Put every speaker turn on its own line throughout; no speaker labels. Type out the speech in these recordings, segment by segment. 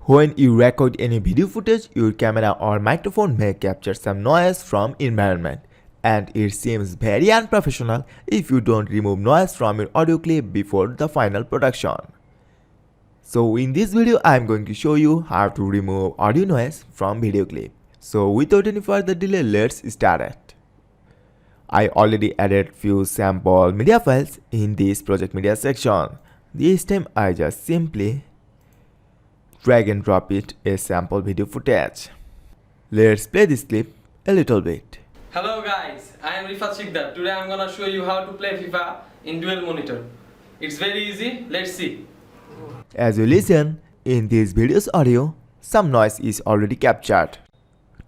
When you record any video footage, your camera or microphone may capture some noise from environment, and it seems very unprofessional if you don't remove noise from your audio clip before the final production. So in this video, I am going to show you how to remove audio noise from video clip. So without any further delay, let's start it. I already added few sample media files in this project media section. This time I just simply drag and drop it a sample video footage. Let's play this clip a little bit.
Hello guys, I am Rifat Sikdar. Today I am gonna show you how to play FIFA in dual monitor. It's very easy, let's see.
As you listen, in this video's audio, some noise is already captured.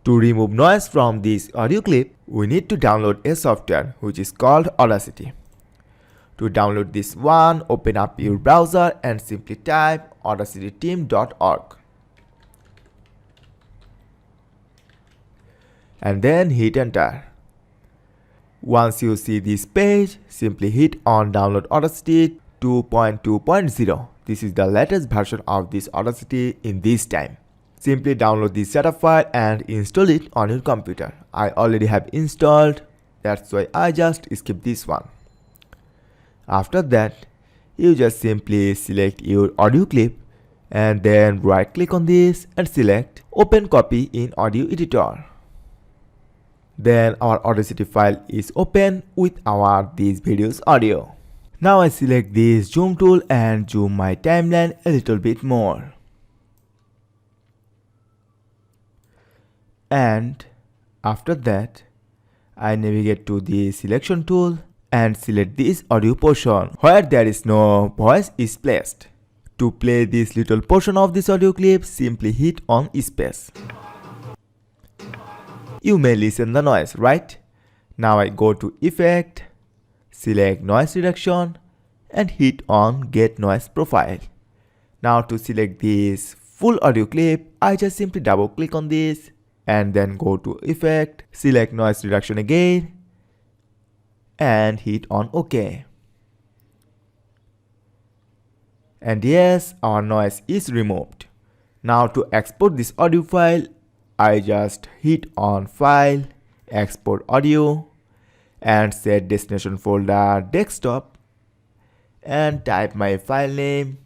To remove noise from this audio clip, we need to download a software which is called Audacity. To download this one, open up your browser and simply type audacityteam.org. And then hit enter. Once you see this page, simply hit on download Audacity 2.2.0. This is the latest version of this Audacity in this time. Simply download this setup file and install it on your computer. I already have installed, that's why I just skip this one. After that, you just simply select your audio clip and then right click on this and select open copy in audio editor. Then our Audacity file is open with this video's audio. Now I select this zoom tool and zoom my timeline a little bit more. And after that, I navigate to the selection tool and select this audio portion where there is no voice is placed. To play this little portion of this audio clip, simply hit on space. You may listen the noise, right? Now I go to Effect, select Noise Reduction and hit on Get Noise Profile. Now to select this full audio clip, I just simply double click on this and then go to Effect, select Noise Reduction again and hit on OK. And yes, our noise is removed. Now to export this audio file, I just hit on File, Export Audio and set destination folder desktop and type my file name,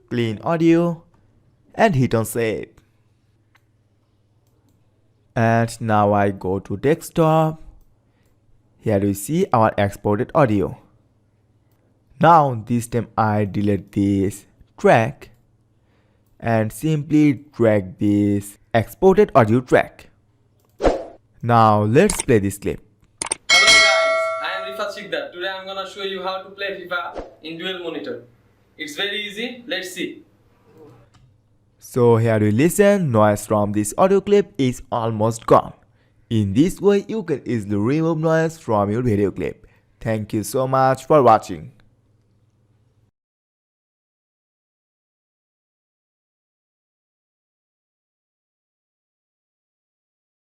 Clean Audio and hit on Save. And now I go to desktop. Here we see our exported audio. Now this time I delete this track and simply drag this exported audio track. Now let's play this clip.
Hello guys, I am Rifat Sikdar. Today I am gonna show you how to play FIFA in dual monitor. It's very easy, let's see.
So here you listen, noise from this audio clip is almost gone. In this way, you can easily remove noise from your video clip. Thank you so much for watching.